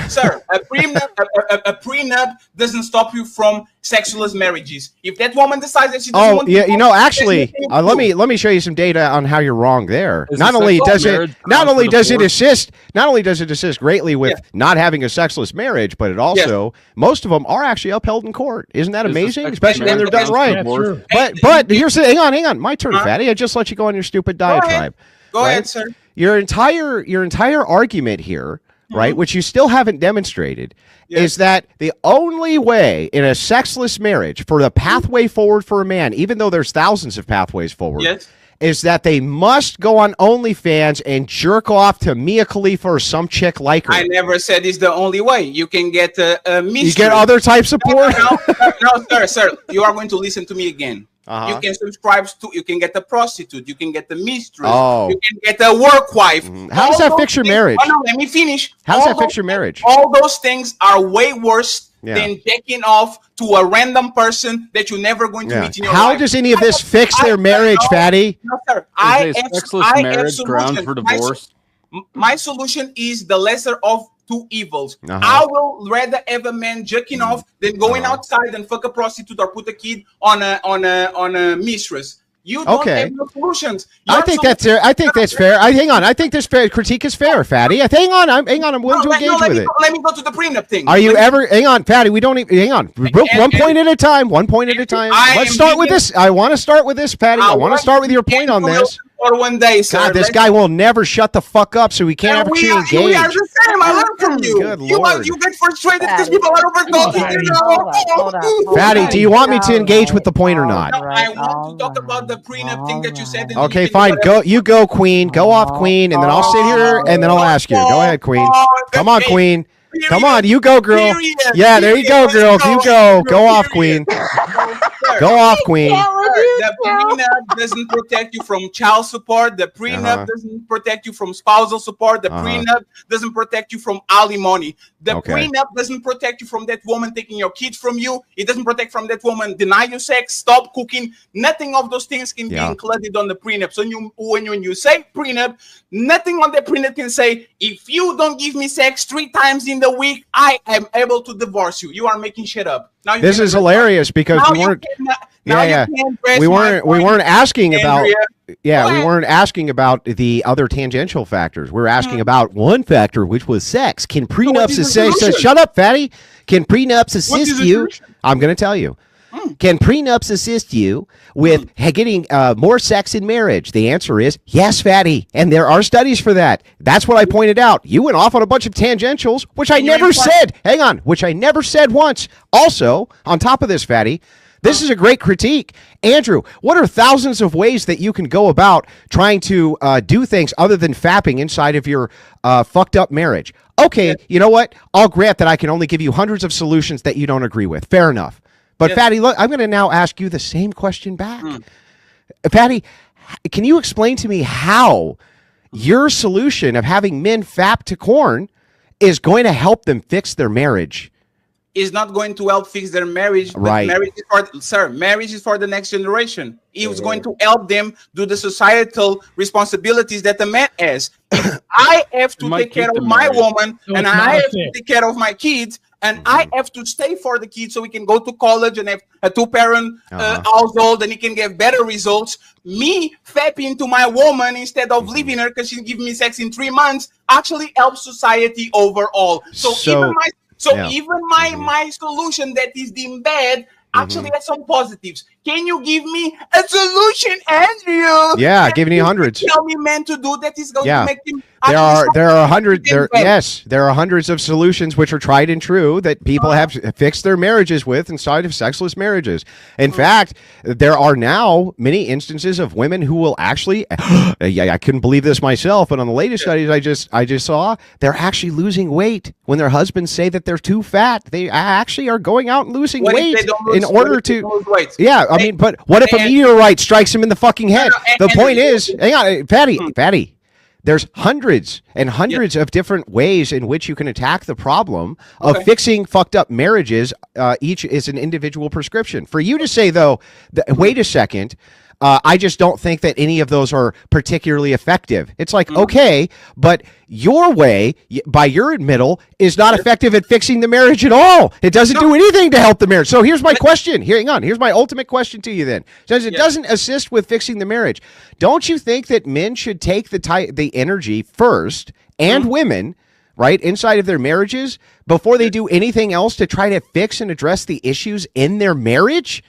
Sir, a prenup doesn't stop you from sexualist marriages. If that woman decides that she doesn't want to you know, actually, let me show you some data on how you're wrong there. Is Not the only sexual does it marriage not grounds only for does it divorce? assist greatly with not having a sexless marriage, but it also most of them are actually upheld in court. Isn't that Is the amazing? sexual Especially when they're marriage done grounds right. for Yeah, divorce? true. But here's the hang on, my turn, Fatty. I just let you go on your stupid diatribe. Go right? ahead, sir. Your entire argument here, right, which you still haven't demonstrated, is that the only way in a sexless marriage for the pathway forward for a man, even though there's thousands of pathways forward, is that they must go on OnlyFans and jerk off to Mia Khalifa or some chick like her. I never said it's the only way. You can get a mistress. You get other types of porn? No, sir. You are going to listen to me again. You can subscribe to. You can get a prostitute. You can get a mistress. You can get a work wife. How does that fix your marriage? Oh, no, let me finish. How does that fix your marriage? All those things are way worse than jacking off to a random person that you're never going to meet in your life. How does any of this fix their marriage, Fatty? No, sir. Is I a sexless marriage ground for divorce? My solution is the lesser of two evils. I will rather have a man jerking off than going outside and fuck a prostitute or put a kid on a mistress. You don't have no solutions. I think that's fair. I think that's fair. Hang on. I think this critique is fair, Fatty. Hang on. I'm willing to engage with it. Let me go to the prenup thing. Are you ever? Hang on, Fatty. We don't even. Hang on. One point at a time. One point at a time. Let's start with this. I want to start with this, Patty. I want to start with your point on this. For one day, sir. God, this guy will never shut the fuck up, so we can't ever actually engage. We are the same. I learned from you. Good Lord. You get frustrated because people are over talking. Fatty, do you want me to engage with the point or not? No, I want to talk about the prenup thing that you said. Okay, fine. You go, Queen. Go off, Queen, and then I'll sit here and then I'll ask you. Go ahead, Queen. Come on, Queen. Come on, you go, girl. Yeah, there you go, girl. You go. Go off, Queen. Go off, Queen. The prenup doesn't protect you from child support. The prenup doesn't protect you from spousal support. The prenup doesn't protect you from alimony. The prenup doesn't protect you from that woman taking your kids from you. It doesn't protect from that woman deny you sex, stop cooking. Nothing of those things can be included on the prenup. So when you say prenup, nothing on the prenup can say, if you don't give me sex 3 times in the week, I am able to divorce you. You are making shit up. Now this is hilarious because we weren't. We weren't asking about. Yeah, we weren't asking about the other tangential factors. We're asking about one factor, which was sex. Can prenups assist? Shut up, Fatty. Can prenups assist you? I'm going to tell you. Can prenups assist you with getting more sex in marriage? The answer is yes, Fatty. And there are studies for that. That's what I pointed out. You went off on a bunch of tangentials, which I never said. Hang on, which I never said once. Also, on top of this, Fatty, this is a great critique. Andrew, what are thousands of ways that you can go about trying to do things other than fapping inside of your fucked up marriage? Okay, you know what? I'll grant that I can only give you hundreds of solutions that you don't agree with. Fair enough. But Fatty, look, I'm going to now ask you the same question back. Fatty, can you explain to me how your solution of having men fap to corn is going to help them fix their marriage? Is not going to help fix their marriage. Right. Marriage is for the next generation. It was going to help them do the societal responsibilities that the man has. If I have to take care of my woman, and I have to take care of my kids, and I have to stay for the kids so we can go to college and have a two-parent household and he can get better results. Me fapping to my woman instead of leaving her because she's giving me sex in 3 months actually helps society overall. Even my solution that is deemed bad actually has some positives. Can you give me a solution, Andrew? Yeah, giving you hundreds. Tell me, man, to do that is going to make him. There are hundreds of solutions which are tried and true that people have fixed their marriages with inside of sexless marriages. In fact, there are now many instances of women who will actually. I couldn't believe this myself, but on the latest studies I just saw, they're actually losing weight when their husbands say that they're too fat. They actually are going out and losing weight in order to. Yeah, I mean, but what if a meteorite strikes him in the fucking head? The point is, hang on, Patty. There's hundreds and hundreds of different ways in which you can attack the problem of fixing fucked up marriages. Each is an individual prescription. For you to say, though, wait a second, I just don't think that any of those are particularly effective. It's like, okay, but your way, by your admittal, is not effective at fixing the marriage at all. It doesn't do anything to help the marriage. So here's my question. Hang on. Here's my ultimate question to you then. Since it doesn't assist with fixing the marriage, don't you think that men should take the energy first, and women, right, inside of their marriages before they do anything else to try to fix and address the issues in their marriage?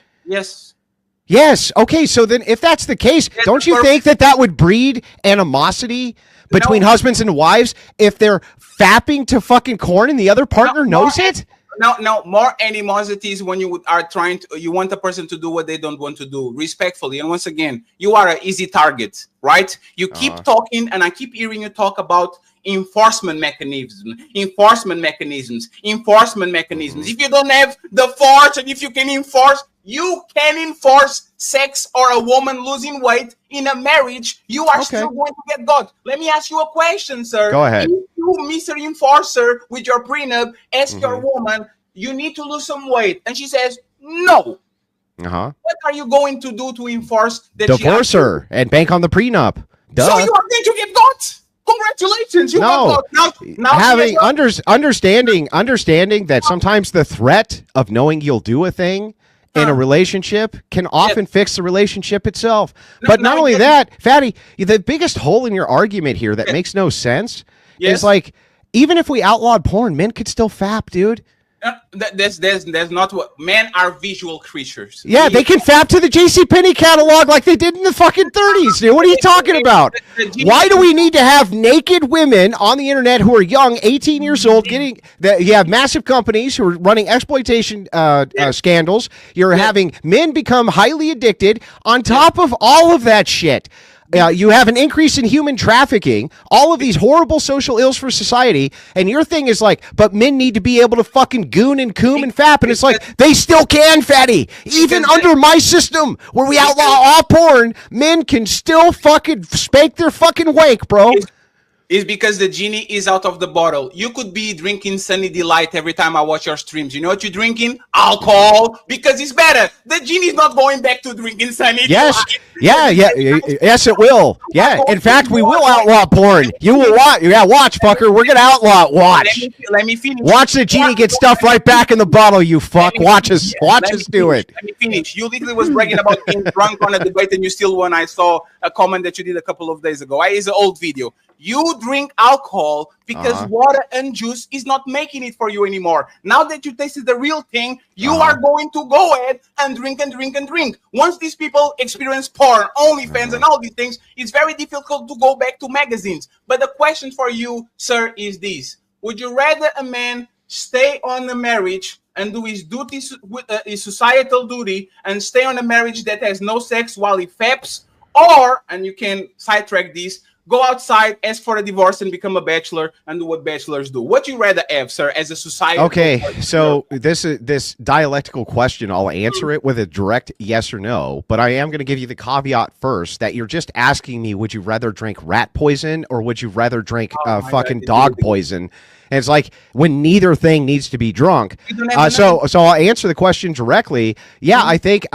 Yes. Okay. So then if that's the case, don't you think that would breed animosity between husbands and wives if they're fapping to fucking corn and the other partner knows it? No, more animosities when you are trying to, you want a person to do what they don't want to do respectfully. And once again, you are an easy target, right? You keep talking, and I keep hearing you talk about enforcement mechanisms. If you don't have the force, and if you can enforce, you can enforce sex or a woman losing weight in a marriage, you are still going to get got. Let me ask you a question, sir. Go ahead. If you, Mr. Enforcer, with your prenup, ask your woman, you need to lose some weight, and she says, no. What are you going to do to enforce that? Divorce her and bank on the prenup. Duh. So you are going to get got? Congratulations, you got got. Now having understanding that sometimes the threat of knowing you'll do a thing in a relationship can often fix the relationship itself. But not only that, Fatty, the biggest hole in your argument here that makes no sense is like, even if we outlawed porn, men could still fap, dude. That's not what men are. Visual creatures. Yeah, they can fap to the JCPenney catalog like they did in the fucking 30s, dude. What are you talking about? Why do we need to have naked women on the internet who are young, 18 years old, getting that? You have massive companies who are running exploitation scandals. You're having men become highly addicted. On top of all of that shit, you have an increase in human trafficking, all of these horrible social ills for society, and your thing is like, but men need to be able to fucking goon and coom and fap, and it's like, they still can, Fatty. Even under my system, where we outlaw all porn, men can still fucking spank their fucking wake, bro. Is because the genie is out of the bottle. You could be drinking Sunny Delight every time I watch your streams. You know what you're drinking? Alcohol, because it's better. The genie is not going back to drinking Sunny Delight. Yes, it will. Yeah, in fact, we will outlaw porn. You will watch. Yeah, watch, fucker. We're gonna outlaw it. Watch. Let me finish. Watch the genie get stuffed right back in the bottle. You fuck. Watch us do it. Let me finish. You literally was bragging about being drunk on a debate, and you still won. I saw a comment that you did a couple of days ago. It's an old video. You drink alcohol because water and juice is not making it for you anymore. Now that you tasted the real thing, You are going to go ahead and drink and drink and drink. Once these people experience porn, OnlyFans, and all these things, it's very difficult to go back to magazines. But the question for you, sir, is this. Would you rather a man stay on the marriage and do his duties, his societal duty, and stay on a marriage that has no sex while he faps, or, and you can sidetrack this, go outside, ask for a divorce, and become a bachelor and do what bachelors do? What you rather have, sir, as a society? Okay, so this dialectical question, I'll answer it with a direct yes or no, but I am going to give you the caveat first that you're just asking me, would you rather drink rat poison or would you rather drink fucking dog poison? And it's like when neither thing needs to be drunk. So I'll answer the question directly. Yeah, I think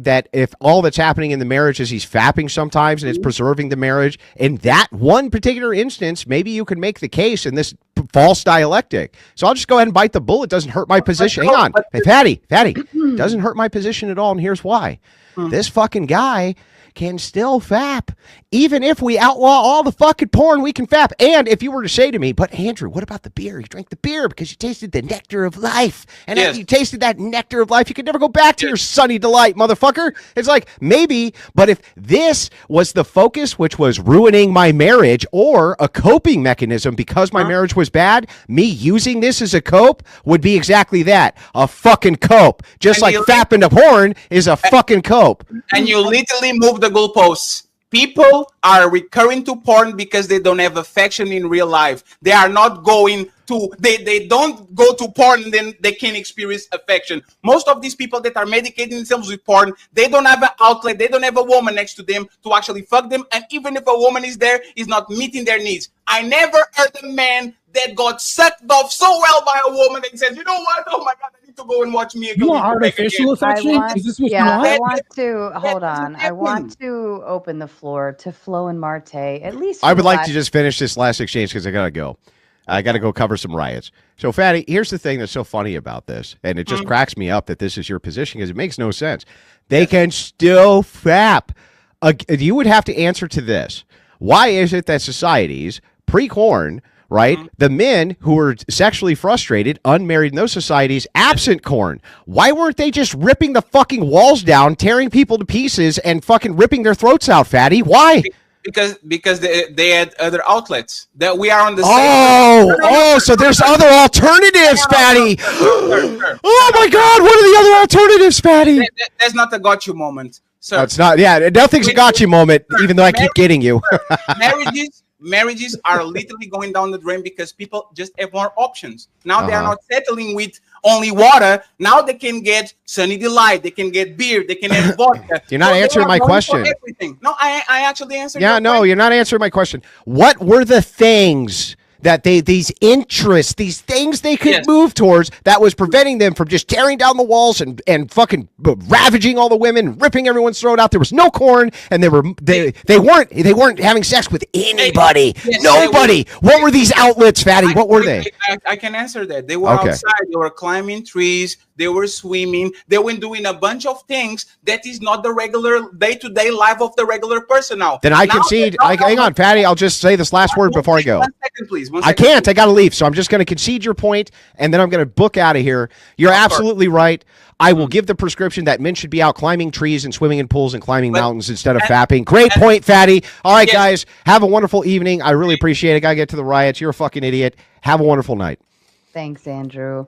that if all that's happening in the marriage is he's fapping sometimes and it's preserving the marriage, in that one particular instance, maybe you can make the case in this false dialectic. So I'll just go ahead and bite the bullet. Doesn't hurt my position. Hang on. Hey, Patty, doesn't hurt my position at all. And here's why. This fucking guy can still fap. Even if we outlaw all the fucking porn, we can fap. And if you were to say to me, but Andrew, what about the beer? You drank the beer because you tasted the nectar of life. And after you tasted that nectar of life, you could never go back to your sunny delight, motherfucker. It's like, maybe, but if this was the focus, which was ruining my marriage or a coping mechanism because my marriage was bad, me using this as a cope would be exactly that, a fucking cope. Just like fapping to porn is a fucking cope. And you literally move the goalposts. People are recurring to porn because they don't have affection in real life. They are not going to, they don't go to porn and then they can experience affection. Most of these people that are medicating themselves with porn, they don't have an outlet. They don't have a woman next to them to actually fuck them. And even if a woman is there, is not meeting their needs. I never heard a man that got sucked off so well by a woman and says, you know what? Oh my God, I need to go and watch me again. You want artificial affection? Is this what you want? I want to, hold on. I want to open the floor to Flo and Marte. At least I would like to just finish this last exchange because I got to go. I got to go cover some riots. So, Fatty, here's the thing that's so funny about this, and it just cracks me up that this is your position because it makes no sense. They can still fap. You would have to answer to this. Why is it that societies, pre-corn, right, the men who were sexually frustrated, unmarried in those societies, absent corn, why weren't they just ripping the fucking walls down, tearing people to pieces, and fucking ripping their throats out, Fatty? Why? Because they had other outlets that we are on the same. So there's other alternatives, Fatty. Oh my God, what are the other alternatives, Fatty? That's not a got you moment. So it's not. Yeah, nothing's a got you moment, even though I keep getting you. Marriages are literally going down the drain because people just have more options. Now they are not settling with only water. Now they can get Sunny Delight. They can get beer. They can have vodka. You're not answering my question. No, I actually answered. Yeah, no, you're not answering my question. What were the things that these interests, these things they could move towards that was preventing them from just tearing down the walls and fucking ravaging all the women and ripping everyone's throat out? There was no corn, and they weren't having sex with anybody. Nobody. What were these outlets, Fatty? What were they? I can answer that. They were outside. They were climbing trees. They were swimming. They were doing a bunch of things that is not the regular day-to-day life of the regular person now. Then I concede. Hang on, Fatty. I'll just say this last word before I go. 1 second, please. I can't. I got to leave. So I'm just going to concede your point, and then I'm going to book out of here. You're absolutely right. I will give the prescription that men should be out climbing trees and swimming in pools and climbing mountains instead of fapping. Great point, Fatty. All right, guys. Have a wonderful evening. I really appreciate it. Got to get to the riots. You're a fucking idiot. Have a wonderful night. Thanks, Andrew.